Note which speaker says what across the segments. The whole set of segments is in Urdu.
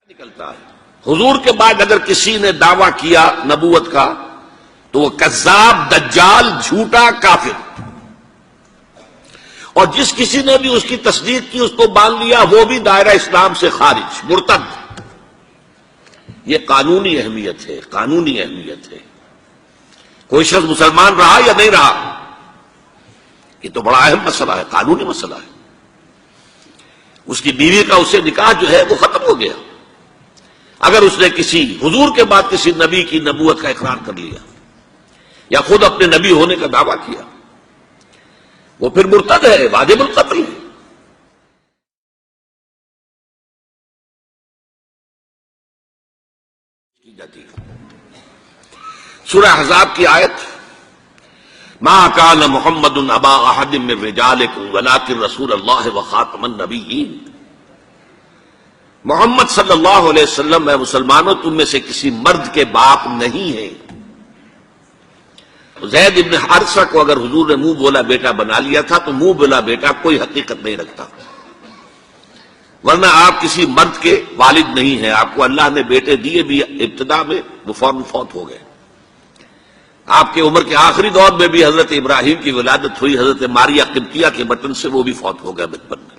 Speaker 1: نکلتا ہے حضور کے بعد اگر کسی نے دعویٰ کیا نبوت کا تو وہ کذاب، دجال، جھوٹا، کافر، اور جس کسی نے بھی اس کی تصدیق کی، اس کو باندھ لیا، وہ بھی دائرہ اسلام سے خارج، مرتد۔ یہ قانونی اہمیت ہے، قانونی اہمیت ہے۔ کوئی شخص مسلمان رہا یا نہیں رہا، یہ تو بڑا اہم مسئلہ ہے، قانونی مسئلہ ہے۔ اس کی بیوی کا اس سے نکاح جو ہے وہ ختم ہو گیا اگر اس نے کسی حضور کے بعد کسی نبی کی نبوت کا اقرار کر لیا یا خود اپنے نبی ہونے کا دعویٰ کیا، وہ پھر مرتد ہے، واجب القتل ہے۔ سورہ احزاب کی آیت ما کان محمد ابا احد من رجالکم ولکن رسول اللہ وخاتم النبیین۔ محمد صلی اللہ علیہ وسلم اے مسلمانوں تم میں سے کسی مرد کے باپ نہیں ہیں۔ زید ابن حارثہ کو اگر حضور نے منہ بولا بیٹا بنا لیا تھا تو منہ بولا بیٹا کوئی حقیقت نہیں رکھتا، ورنہ آپ کسی مرد کے والد نہیں ہیں۔ آپ کو اللہ نے بیٹے دیے بھی ابتدا میں، وہ فوراً فوت ہو گئے۔ آپ کے عمر کے آخری دور میں بھی حضرت ابراہیم کی ولادت ہوئی، حضرت ماریہ قبطیہ کے بٹن سے، وہ بھی فوت ہو گئے بچپن میں۔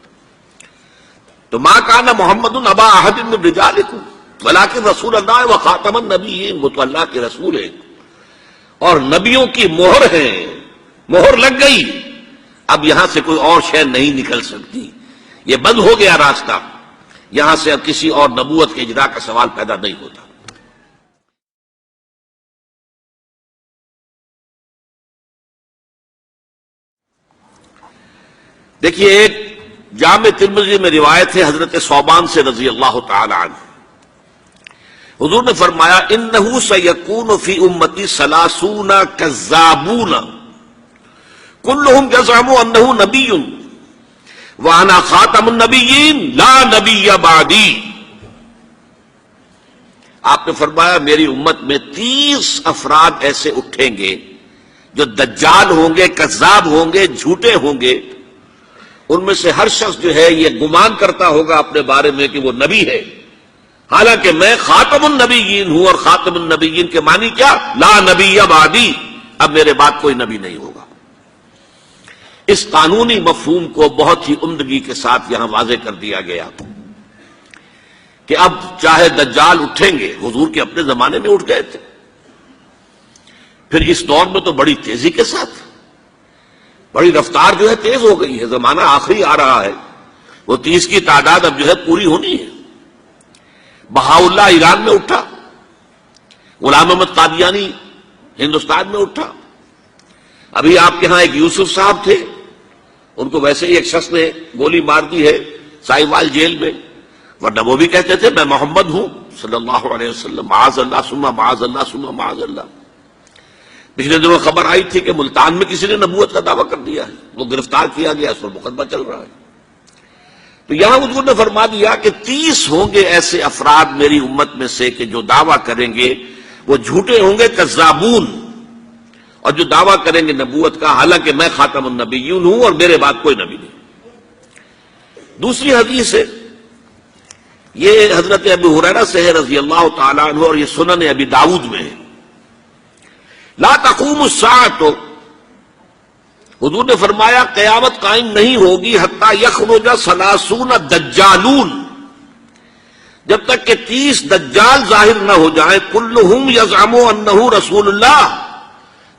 Speaker 1: تو ما کان محمد ابا احد من رجالکم ولکن رسول اللہ وخاتم النبیین، وہ تو اللہ کے رسول ہیں اور نبیوں کی مہر ہیں، مہر لگ گئی، اب یہاں سے کوئی اور شے نہیں نکل سکتی، یہ بند ہو گیا راستہ، یہاں سے اب کسی اور نبوت کے اجرا کا سوال پیدا نہیں ہوتا۔ دیکھیے ایک جامع ترمذی میں روایت ہے حضرت ثوبان سے رضی اللہ تعالی عنہ، حضور نے فرمایا انہ سیکون فی امتی ثلاثون کذابون کلہم یزعم انہ نبی وانا خاتم النبیین لا نبی بعدی۔ آپ نے فرمایا میری امت میں 30 افراد ایسے اٹھیں گے جو دجال ہوں گے، کذاب ہوں گے، جھوٹے ہوں گے۔ ان میں سے ہر شخص جو ہے یہ گمان کرتا ہوگا اپنے بارے میں کہ وہ نبی ہے، حالانکہ میں خاتم النبیین ہوں، اور خاتم النبیین کے معنی کیا؟ لا نبی بعدی، اب میرے بعد کوئی نبی نہیں ہوگا۔ اس قانونی مفہوم کو بہت ہی عمدگی کے ساتھ یہاں واضح کر دیا گیا کہ اب چاہے دجال اٹھیں گے، حضور کے اپنے زمانے میں اٹھ گئے تھے، پھر اس دور میں تو بڑی تیزی کے ساتھ، بڑی رفتار جو ہے تیز ہو گئی ہے، زمانہ آخری آ رہا ہے، وہ 30 کی تعداد اب جو ہے پوری ہونی ہے۔ بہاءاللہ ایران میں اٹھا، غلام احمد قادیانی ہندوستان میں اٹھا، ابھی آپ کے ہاں ایک یوسف صاحب تھے، ان کو ویسے ہی ایک شخص نے گولی مار دی ہے سائیوال جیل میں، ورنہ وہ بھی کہتے تھے میں محمد ہوں صلی اللہ علیہ وسلم، معاذ اللہ ثم معاذ اللہ ثم معاذ اللہ۔ پچھلے دنوں خبر آئی تھی کہ ملتان میں کسی نے نبوت کا دعویٰ کر دیا ہے، وہ گرفتار کیا گیا، اس پر مقدمہ چل رہا ہے۔ تو یہاں حضور نے فرما دیا کہ 30 ہوں گے ایسے افراد میری امت میں سے کہ جو دعویٰ کریں گے، وہ جھوٹے ہوں گے، کذابون، اور جو دعویٰ کریں گے نبوت کا، حالانکہ میں خاتم النبیین ہوں اور میرے بعد کوئی نبی نہیں۔ دوسری حدیث ہے، یہ حضرت ابو ہریرہ سے ہے رضی اللہ تعالیٰ عنہ، اور یہ سنن ابی داؤد میں ہے۔ لا تقوم الساعۃ، حضور نے فرمایا قیامت قائم نہیں ہوگی حتی یخرج 30 دجالون، جب تک کہ 30 دجال ظاہر نہ ہو جائیں، کلہم یزعم انہ رسول اللہ،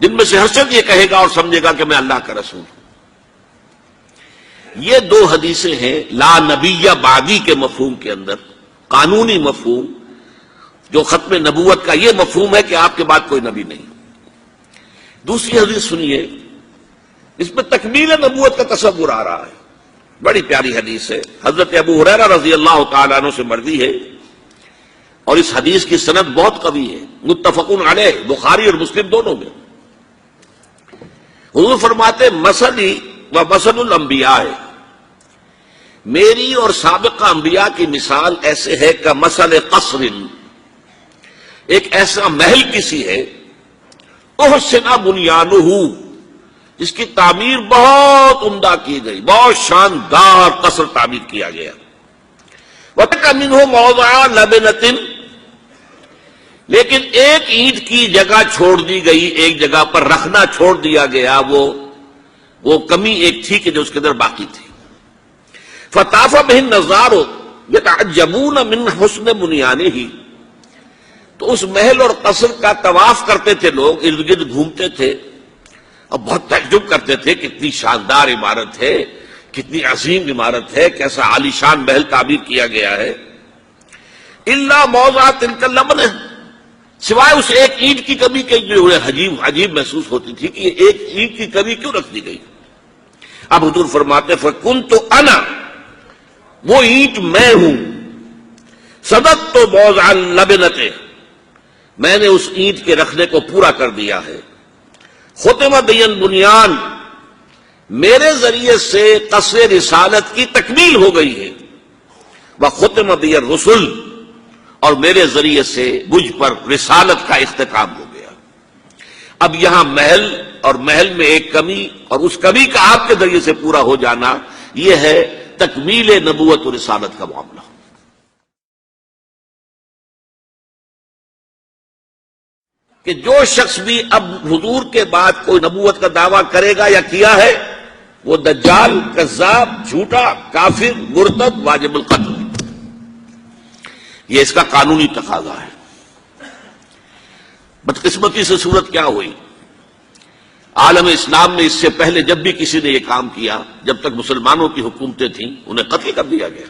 Speaker 1: جن میں سے ہر شخص یہ کہے گا اور سمجھے گا کہ میں اللہ کا رسول ہوں۔ یہ دو حدیثیں ہیں لا نبی بعدی کے مفہوم کے اندر، قانونی مفہوم، جو ختم نبوت کا یہ مفہوم ہے کہ آپ کے بعد کوئی نبی نہیں۔ دوسری حدیث سنیے، اس میں تکمیل نبوت کا تصور آ رہا ہے، بڑی پیاری حدیث ہے، حضرت ابو ہریرہ رضی اللہ تعالیٰ عنہ سے مروی ہے، اور اس حدیث کی سند بہت قوی ہے، متفقون علیہ، بخاری اور مسلم دونوں میں۔ حضور فرماتے مثلی و مثل الانبیاء، میری اور سابقہ انبیاء کی مثال ایسے ہے کہ مثل قصر، ایک ایسا محل کسی ہے، احسن بنیانہ، جس کی تعمیر بہت عمدہ کی گئی، بہت شاندار قصر تعمیر کیا گیا، وَتَرَكَ مِنْهُ مَوْضِعَ لَبْنَةٍ، لیکن ایک اینٹ کی جگہ چھوڑ دی گئی، ایک جگہ پر رکھنا چھوڑ دیا گیا، وہ کمی ایک تھی کہ جو اس کے اندر باقی تھی۔ فطاف بہ النظار یتعجبون من حسن بنیانہ، تو اس محل اور قصر کا طواف کرتے تھے لوگ، ارد گرد گھومتے تھے اور بہت تعجب کرتے تھے، کتنی شاندار عمارت ہے، کتنی عظیم عمارت ہے، کیسا عالی شان محل تعبیر کیا گیا ہے۔ الا موضع تلک اللبنہ، سوائے اس ایک اینٹ کی کمی کے جو عجیب محسوس ہوتی تھی کہ یہ ایک اینٹ کی کمی کیوں رکھ دی گئی۔ اب حضور فرماتے فکنت انا، وہ اینٹ میں ہوں، صددت موضع اللبنۃ، میں نے اس اینٹ کے رکھنے کو پورا کر دیا ہے۔ ختم بی البنیان، میرے ذریعے سے قصر رسالت کی تکمیل ہو گئی ہے۔ وختم بی الرسل، اور میرے ذریعے سے مجھ پر رسالت کا اختتام ہو گیا۔ اب یہاں محل اور محل میں ایک کمی اور اس کمی کا آپ کے ذریعے سے پورا ہو جانا، یہ ہے تکمیل نبوت و رسالت کا معاملہ۔ کہ جو شخص بھی اب حضور کے بعد کوئی نبوت کا دعویٰ کرے گا یا کیا ہے، وہ دجال، کذاب، جھوٹا، کافر، مرتد، واجب القتل، یہ اس کا قانونی تقاضا ہے۔ بدقسمتی سے صورت کیا ہوئی، عالم اسلام میں اس سے پہلے جب بھی کسی نے یہ کام کیا، جب تک مسلمانوں کی حکومتیں تھیں، انہیں قتل کر دیا گیا۔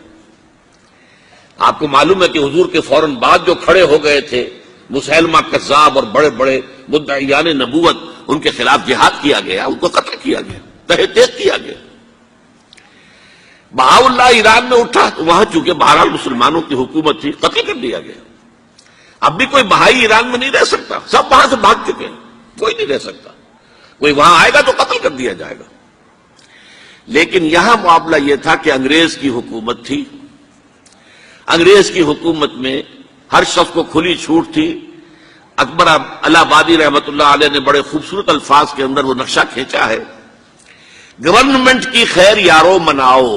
Speaker 1: آپ کو معلوم ہے کہ حضور کے فوراً بعد جو کھڑے ہو گئے تھے مسیلمہ کذاب اور بڑے بڑے مدعیان نبوت، ان کے خلاف جہاد کیا گیا، ان کو قتل کیا گیا، تہہ تیغ کیا گیا۔ بہاء اللہ ایران میں اٹھا تو وہاں چونکہ بہرحال مسلمانوں کی حکومت تھی، قتل کر دیا گیا۔ اب بھی کوئی بہائی ایران میں نہیں رہ سکتا، سب وہاں سے بھاگ چکے ہیں، کوئی نہیں رہ سکتا، کوئی وہاں آئے گا تو قتل کر دیا جائے گا۔ لیکن یہاں معاملہ یہ تھا کہ انگریز کی حکومت تھی، انگریز کی حکومت میں ہر شخص کو کھلی چھوٹ تھی۔ اکبر الہ آبادی رحمت اللہ علیہ نے بڑے خوبصورت الفاظ کے اندر وہ نقشہ کھینچا ہے، گورنمنٹ کی خیر یارو مناؤ،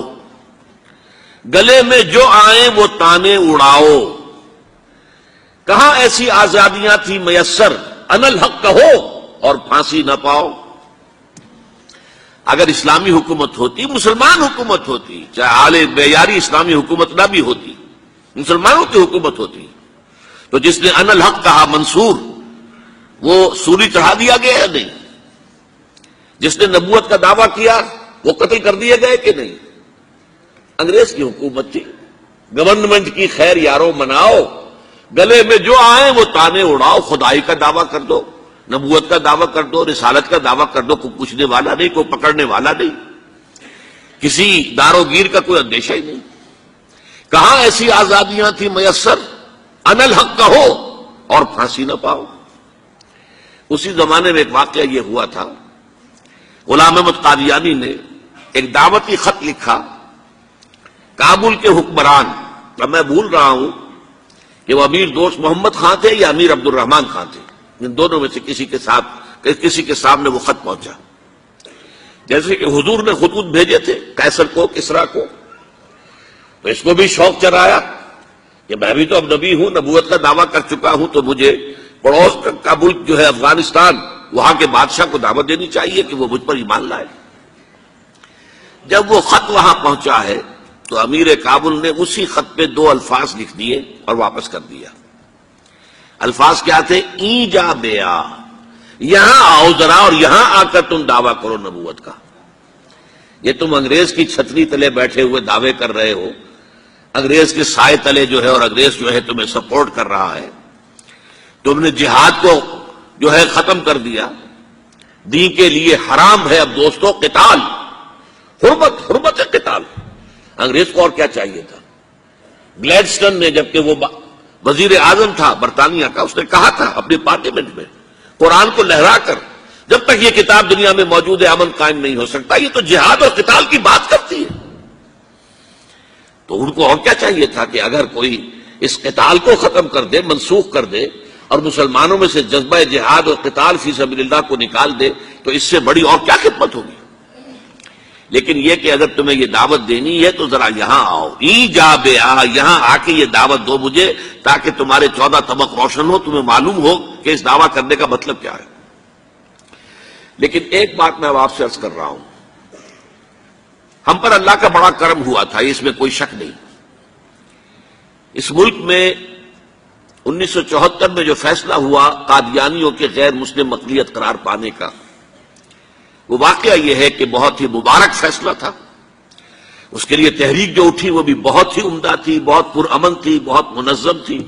Speaker 1: گلے میں جو آئیں وہ تانے اڑاؤ، کہاں ایسی آزادیاں تھی میسر، ان الحق کہو اور پھانسی نہ پاؤ۔ اگر اسلامی حکومت ہوتی، مسلمان حکومت ہوتی، چاہے اعلی معیاری اسلامی حکومت نہ بھی ہوتی، مسلمانوں کی حکومت ہوتی، تو جس نے ان الحق کہا منصور، وہ سولی چڑھا دیا گیا یا نہیں؟ جس نے نبوت کا دعویٰ کیا وہ قتل کر دیے گئے کہ نہیں؟ انگریز کی حکومت تھی، گورنمنٹ کی خیر یارو مناؤ، گلے میں جو آئیں وہ تانے اڑاؤ، خدائی کا دعویٰ کر دو، نبوت کا دعویٰ کر دو، رسالت کا دعویٰ کر دو، کوئی پوچھنے والا نہیں، کوئی پکڑنے والا نہیں، کسی دارو گیر کا کوئی اندیشہ ہی نہیں۔ کہاں ایسی آزادیاں تھیں میسر، ان الحق کہو اور پھانسی نہ پاؤ۔ اسی زمانے میں ایک واقعہ یہ ہوا تھا، غلام احمد قادیانی نے ایک دعوتی خط لکھا کابل کے حکمران، اب میں بھول رہا ہوں کہ وہ امیر دوست محمد خان تھے یا امیر عبد الرحمان خان تھے، ان دونوں میں سے کسی کے سامنے وہ خط پہنچا۔ جیسے کہ حضور نے خطوط بھیجے تھے قیصر کو، کسریٰ کو، تو اس کو بھی شوق چرایا کہ میں بھی تو اب نبی ہوں، نبوت کا دعویٰ کر چکا ہوں، تو مجھے پڑوس کا ملک جو ہے افغانستان، وہاں کے بادشاہ کو دعوت دینی چاہیے کہ وہ مجھ پر ایمان لائے۔ جب وہ خط وہاں پہنچا ہے تو امیر کابل نے اسی خط پہ 2 الفاظ لکھ دیے اور واپس کر دیا۔ الفاظ کیا تھے؟ این جا بیا، یہاں آؤ ذرا اور یہاں آ کر تم دعویٰ کرو نبوت کا۔ یہ تم انگریز کی چھتری تلے بیٹھے ہوئے دعوے کر رہے ہو، انگریز کے سائے تلے جو ہے، اور انگریز جو ہے تمہیں سپورٹ کر رہا ہے، تم نے جہاد کو جو ہے ختم کر دیا، دین کے لیے حرام ہے اب دوستو قتال، حرمت قتال۔ انگریز کو اور کیا چاہیے تھا؟ گلیڈسٹن نے، جبکہ وہ وزیر اعظم تھا برطانیہ کا، اس نے کہا تھا اپنی پارلیمنٹ میں قرآن کو لہرا کر، جب تک یہ کتاب دنیا میں موجود ہے امن قائم نہیں ہو سکتا۔ یہ تو جہاد اور قتال کی بات کرتی ہے۔ تو ان کو اور کیا چاہیے تھا کہ اگر کوئی اس قتال کو ختم کر دے، منسوخ کر دے، اور مسلمانوں میں سے جذبہ جہاد اور قتال فی سبیل اللہ کو نکال دے، تو اس سے بڑی اور کیا خدمت ہوگی؟ لیکن یہ کہ اگر تمہیں یہ دعوت دینی ہے تو ذرا یہاں آؤ، جا بے آ، یہاں آ کے یہ دعوت دو مجھے، تاکہ تمہارے 14 طبق روشن ہو، تمہیں معلوم ہو کہ اس دعویٰ کرنے کا مطلب کیا ہے۔ لیکن ایک بات میں اب آپ سے عرض کر رہا ہوں، ہم پر اللہ کا بڑا کرم ہوا تھا، اس میں کوئی شک نہیں۔ اس ملک میں 1974 میں جو فیصلہ ہوا قادیانیوں کے غیر مسلم اقلیت قرار پانے کا، وہ واقعہ یہ ہے کہ بہت ہی مبارک فیصلہ تھا۔ اس کے لیے تحریک جو اٹھی وہ بھی بہت ہی عمدہ تھی، بہت پرامن تھی، بہت منظم تھی۔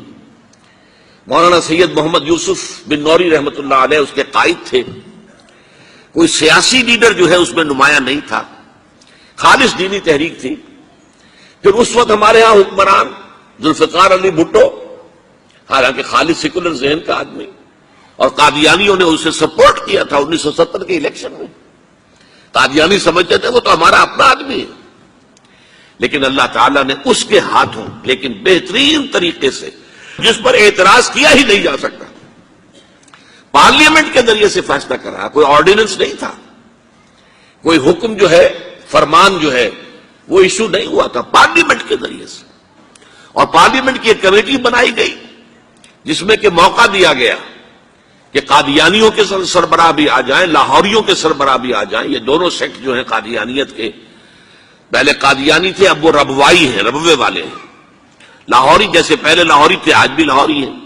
Speaker 1: مولانا سید محمد یوسف بن نوری رحمۃ اللہ علیہ اس کے قائد تھے۔ کوئی سیاسی لیڈر جو ہے اس میں نمایاں نہیں تھا، خالص دینی تحریک تھی۔ پھر اس وقت ہمارے ہاں حکمران ذوالفقار علی بھٹو، حالانکہ خالص سیکولر ذہن کا آدمی، اور قادیانیوں نے اسے سپورٹ کیا تھا 1970 کے الیکشن میں۔ قادیانی سمجھتے تھے وہ تو ہمارا اپنا آدمی ہے، لیکن اللہ تعالیٰ نے اس کے ہاتھوں لیکن بہترین طریقے سے، جس پر اعتراض کیا ہی نہیں جا سکتا، پارلیمنٹ کے ذریعے سے فیصلہ کرا۔ کوئی آرڈیننس نہیں تھا، کوئی حکم جو ہے، فرمان جو ہے وہ ایشو نہیں ہوا تھا، پارلیمنٹ کے ذریعے سے۔ اور پارلیمنٹ کی ایک کمیٹی بنائی گئی جس میں کہ موقع دیا گیا کہ قادیانیوں کے سربراہ بھی آ جائیں، لاہوریوں کے سربراہ بھی آ جائیں۔ یہ دونوں سیکٹ جو ہیں قادیانیت کے، پہلے قادیانی تھے، اب وہ ربوائی ہیں، ربوے والے ہیں۔ لاہوری جیسے پہلے لاہوری تھے، آج بھی لاہوری ہیں۔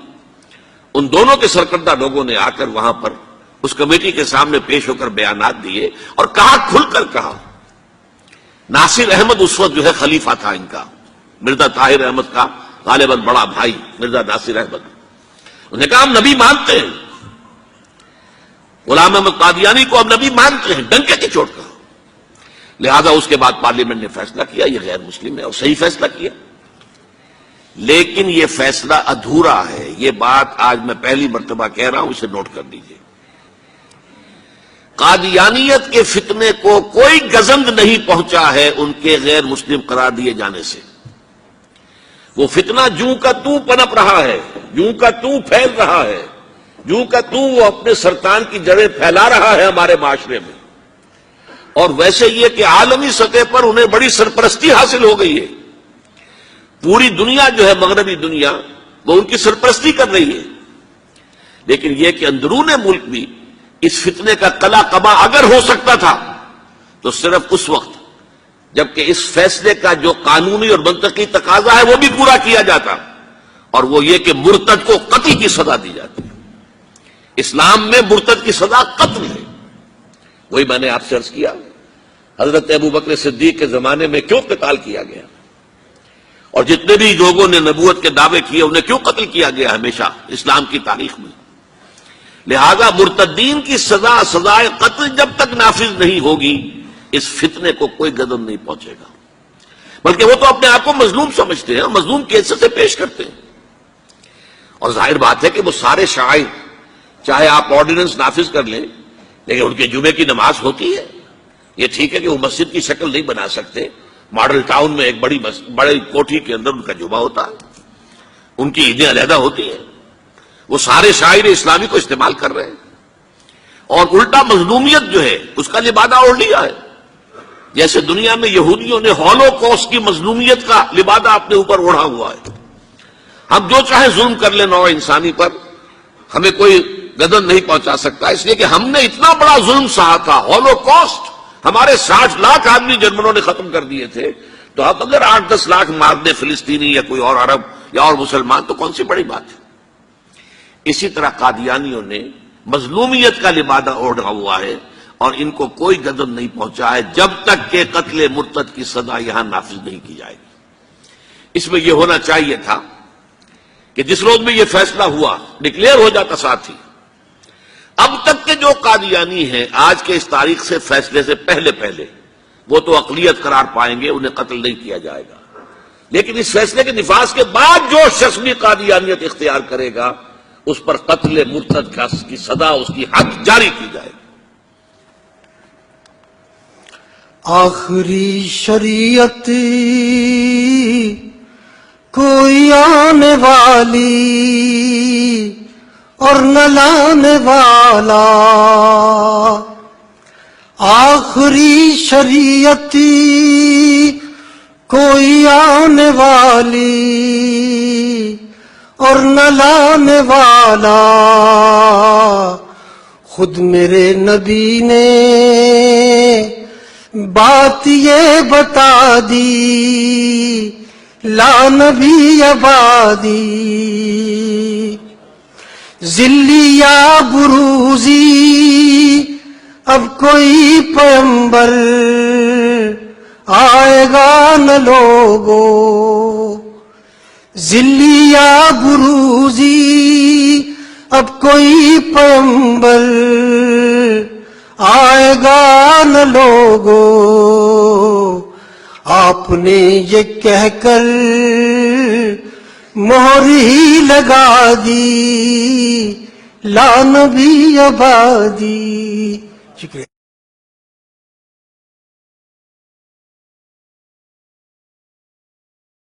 Speaker 1: ان دونوں کے سرکردہ لوگوں نے آ کر وہاں پر اس کمیٹی کے سامنے پیش ہو کر بیانات دیے اور کہا، کھل کر کہا۔ ناصر احمد اس وقت جو ہے خلیفہ تھا ان کا، مرزا طاہر احمد کا غالباً بڑا بھائی مرزا ناصر احمد۔ انہوں نے کہا ہم نبی مانتے ہیں، غلام احمد قادیانی کو ہم نبی مانتے ہیں، ڈنکے کی چوٹ کہا۔ لہذا اس کے بعد پارلیمنٹ نے فیصلہ کیا یہ غیر مسلم ہے، اور صحیح فیصلہ کیا۔ لیکن یہ فیصلہ ادھورا ہے، یہ بات آج میں پہلی مرتبہ کہہ رہا ہوں، اسے نوٹ کر لیجیے۔ قادیانیت کے فتنے کو کوئی گزند نہیں پہنچا ہے ان کے غیر مسلم قرار دیے جانے سے۔ وہ فتنہ جوں کا توں پنپ رہا ہے، جوں کا توں پھیل رہا ہے، جوں کا توں وہ اپنے سرطان کی جڑیں پھیلا رہا ہے ہمارے معاشرے میں۔ اور ویسے یہ کہ عالمی سطح پر انہیں بڑی سرپرستی حاصل ہو گئی ہے، پوری دنیا جو ہے، مغربی دنیا، وہ ان کی سرپرستی کر رہی ہے۔ لیکن یہ کہ اندرون ملک بھی اس فتنے کا قلع قبا اگر ہو سکتا تھا تو صرف اس وقت جبکہ اس فیصلے کا جو قانونی اور منطقی تقاضا ہے وہ بھی پورا کیا جاتا، اور وہ یہ کہ مرتد کو قتل کی سزا دی جاتی۔ اسلام میں مرتد کی سزا قتل ہے۔ وہی میں نے آپ سے عرض کیا، حضرت ابوبکر صدیق کے زمانے میں کیوں قتال کیا گیا، اور جتنے بھی لوگوں نے نبوت کے دعوے کیے انہیں کیوں قتل کیا گیا ہمیشہ اسلام کی تاریخ میں۔ لہذا مرتدین کی سزا، سزائے قتل جب تک نافذ نہیں ہوگی، اس فتنے کو کوئی گزند نہیں پہنچے گا۔ بلکہ وہ تو اپنے آپ کو مظلوم سمجھتے ہیں، مظلوم کی حیثیت سے پیش کرتے ہیں۔ اور ظاہر بات ہے کہ وہ سارے شعائر، چاہے آپ آرڈیننس نافذ کر لیں، لیکن ان کے جمعے کی نماز ہوتی ہے۔ یہ ٹھیک ہے کہ وہ مسجد کی شکل نہیں بنا سکتے، ماڈل ٹاؤن میں ایک بڑی کوٹھی کے اندر ان کا جمعہ ہوتا ہے، ان کی عیدیں علیحدہ ہوتی ہیں۔ وہ سارے شاعر اسلامی کو استعمال کر رہے ہیں، اور الٹا مظلومیت جو ہے اس کا لبادہ اوڑھ لیا ہے۔ جیسے دنیا میں یہودیوں نے ہولوکوسٹ کی مظلومیت کا لبادہ اپنے اوپر اوڑھا ہوا ہے۔ ہم جو چاہے ظلم کر لیں نوع انسانی پر، ہمیں کوئی گدن نہیں پہنچا سکتا، اس لیے کہ ہم نے اتنا بڑا ظلم سہا تھا۔ ہولوکوسٹ ہمارے 60 لاکھ آدمی جرمنوں نے ختم کر دیے تھے، تو اب اگر 8-10 لاکھ مار دیں فلسطینی یا کوئی اور عرب یا اور مسلمان تو کون سی بڑی بات ہے۔ اسی طرح قادیانیوں نے مظلومیت کا لبادہ اوڑھا ہوا ہے، اور ان کو کوئی گزند نہیں پہنچا ہے جب تک کہ قتل مرتد کی سزا یہاں نافذ نہیں کی جائے گی۔ اس میں یہ ہونا چاہیے تھا کہ جس روز میں یہ فیصلہ ہوا ڈکلیئر ہو جاتا ساتھ ہی۔ اب تک کے جو قادیانی ہیں آج کے اس تاریخ سے، فیصلے سے پہلے وہ تو اقلیت قرار پائیں گے، انہیں قتل نہیں کیا جائے گا۔ لیکن اس فیصلے کے نفاذ کے بعد جو شخص بھی قادیانیت اختیار کرے گا اس پر قتل مرتد کی سزا، اس کی حد جاری کی جائے گی۔
Speaker 2: آخری شریعت کوئی آنے والی اور نہ لانے والا، آخری شریعتی کوئی آنے والی اور نہ لانے والا، خود میرے نبی نے بات یہ بتا دی، لا نبی آبادی، ذلی یا بروزی اب کوئی پیغمبر آئے گا نہ لوگو، ذلی یا بروزی اب کوئی پیغمبر آئے گا نہ لوگو، آپ نے یہ کہہ کر مہر ہی لگا دی، لا نبی آبادی۔ شکریہ۔